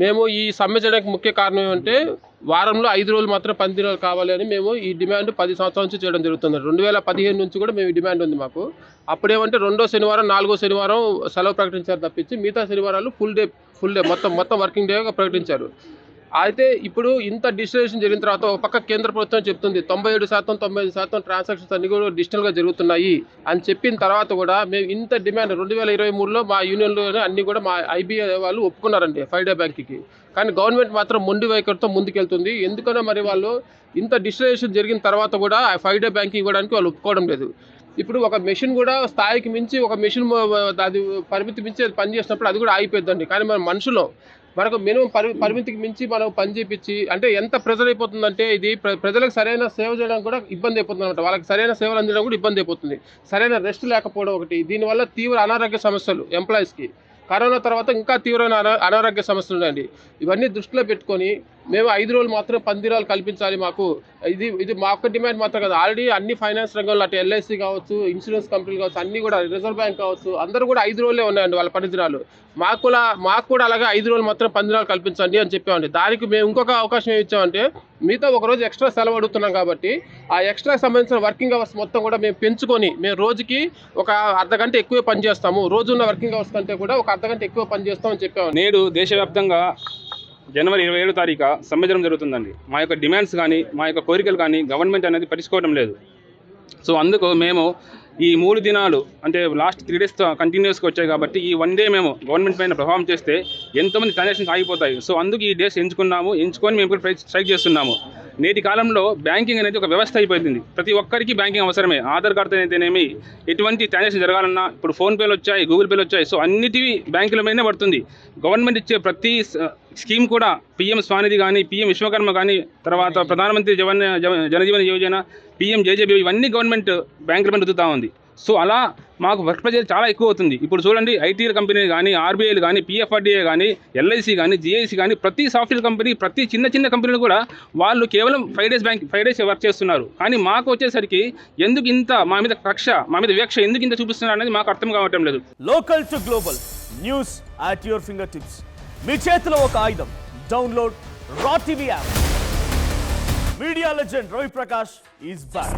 మేము ఈ సమ్మె చేయడానికి ముఖ్య కారణం ఏమంటే వారంలో 5 రోజులు మాత్రం పని దినాలు కావాలి అని మేము ఈ డిమాండ్ 10 సంవత్సరాల నుంచి చేయడం జరుగుతుంది. 2015 నుంచి కూడా మేము ఈ డిమాండ్ ఉంది మాకు. అప్పుడేమంటే 2వ శనివారం 4వ శనివారం సెలవు ప్రకటించారు తప్పించి మిగతా శనివారాలు ఫుల్ డే మొత్తం వర్కింగ్ డేగా ప్రకటించారు. అయితే ఇప్పుడు ఇంత డిజిటలైజేషన్ జరిగిన తర్వాత ఒక పక్క కేంద్ర ప్రభుత్వం చెప్తుంది 97% 95% ట్రాన్సాక్షన్స్ అన్ని కూడా డిజిటల్గా జరుగుతున్నాయి అని చెప్పిన తర్వాత కూడా మేము ఇంత డిమాండ్ 2023లో మా యూనియన్లోనే అన్ని కూడా మా ఐబీఐ వాళ్ళు ఒప్పుకున్నారండి 5 డే బ్యాంక్కి. కానీ గవర్నమెంట్ మాత్రం మొండి వైఖరితో ముందుకెళ్తుంది. ఎందుకనో మరి వాళ్ళు ఇంత డిజిటలైజేషన్ జరిగిన తర్వాత కూడా 5 డే బ్యాంక్ ఇవ్వడానికి వాళ్ళు ఒప్పుకోవడం లేదు. ఇప్పుడు ఒక మెషిన్ కూడా స్థాయికి మించి ఒక మెషిన్ అది పరిమితి మించి అది పనిచేసినప్పుడు అది కూడా ఆగిపోద్దండి. కానీ మన మనుషులు మనకు మినిమం పరిమితికి మించి మనం పని చేయించి అంటే ఎంత ప్రెజర్ అయిపోతుందంటే ఇది ప్రజలకు సరైన సేవ చేయడానికి కూడా ఇబ్బంది అయిపోతుంది అనమాట. వాళ్ళకి సరైన సేవలు అందించడం కూడా ఇబ్బంది అయిపోతుంది. సరైన రెస్ట్ లేకపోవడం ఒకటి. దీనివల్ల తీవ్ర అనారోగ్య సమస్యలు ఎంప్లాయీస్కి. కరోనా తర్వాత ఇంకా తీవ్రమైన అనారోగ్య సమస్యలు ఉన్నాయండి. ఇవన్నీ దృష్టిలో పెట్టుకొని మేము 5 రోజులు మాత్రం పని దినాలు కల్పించాలి మాకు. ఇది మా ఒక్క డిమాండ్ మాత్రం కాదు. ఆల్రెడీ అన్ని ఫైనాన్స్ రంగంలో అటు ఎల్ఐసి కావచ్చు, ఇన్సూరెన్స్ కంపెనీలు కావచ్చు, అన్నీ కూడా రిజర్వ్ బ్యాంక్ కావచ్చు, అందరూ కూడా 5 రోజులే ఉన్నాయండి వాళ్ళ పని దినాలు. మాకు కూడా అలాగే 5 రోజులు మాత్రం పని దినాలు కల్పించండి అని చెప్పామండి. దానికి మేము ఇంకొక అవకాశం ఏమి ఇచ్చామంటే మిగతా ఒక రోజు ఎక్స్ట్రా సెలవు అడుగుతున్నాం కాబట్టి ఆ ఎక్స్ట్రాకి సంబంధించిన వర్కింగ్ అవర్స్ మొత్తం కూడా మేము పెంచుకొని మేము రోజుకి ఒక అర్ధగంట ఎక్కువ పని చేస్తాము. రోజున్న వర్కింగ్ అవర్స్ కంటే కూడా ఒక అర్ధగంట ఎక్కువ పని చేస్తామని చెప్పాము. నేడు దేశవ్యాప్తంగా జనవరి 27వ తారీఖు సమ్మె జరుగుతుందండి. మా యొక్క డిమాండ్స్ కానీ మా యొక్క కోరికలు కానీ గవర్నమెంట్ అనేది పట్టించుకోవడం లేదు. సో అందుకు మేము ఈ 3 దినాలు అంటే లాస్ట్ 3 డేస్ కంటిన్యూస్గా వచ్చాయి కాబట్టి ఈ 1 డే మేము గవర్నమెంట్ పైన ప్రభావం చేస్తే ఎంతోమంది ట్రాన్సాక్షన్స్ ఆగిపోతాయి. సో అందుకు ఈ డేస్ ఎంచుకొని మేము కూడా స్ట్రైక్ చేస్తున్నాము. నేటి కాలంలో బ్యాంకింగ్ అనేది ఒక వ్యవస్థ అయిపోయింది. ప్రతి ఒక్కరికి బ్యాంకింగ్ అవసరమే. ఆధార్ కార్డు అయితేనేమి ఎటువంటి ట్రాన్సాక్షన్ జరగాలన్నా ఇప్పుడు ఫోన్పేలు వచ్చాయి, గూగుల్ పేలు వచ్చాయి. సో అన్నిటివి బ్యాంకుల మీదనే పడుతుంది. గవర్నమెంట్ ఇచ్చే ప్రతి స్కీమ్ కూడా PM స్వానిధి కానీ, PM విశ్వకర్మ కానీ, తర్వాత ప్రధానమంత్రి జనజీవన యోజన, PM JJB ఇవన్నీ గవర్నమెంట్ బ్యాంకుల మీద రుద్దుతూ ఉంది. సో అలా మాకు వర్క్ ప్రెజర్ చాలా ఎక్కువ అవుతుంది. ఇప్పుడు చూడండి ఐటీల కంపెనీలు కానీ, RBIలు కానీ, PFRDA కానీ, LIC కానీ, GIC కానీ ప్రతి సాఫ్ట్వేర్ కంపెనీ ప్రతి చిన్న కంపెనీలు కూడా వాళ్ళు కేవలం 5 డేస్ వర్క్ చేస్తున్నారు. కానీ మాకు వచ్చేసరికి ఎందుకు ఇంత మా మీద వివక్ష ఎందుకు ఇంత చూపిస్తున్నారు అనేది మాకు అర్థం కావటం లేదు. Local to global news at your fingertips. మీ చేతిలో ఒక ఆయుధం. Download Raw TV app. Media legend Ravi Prakash is back.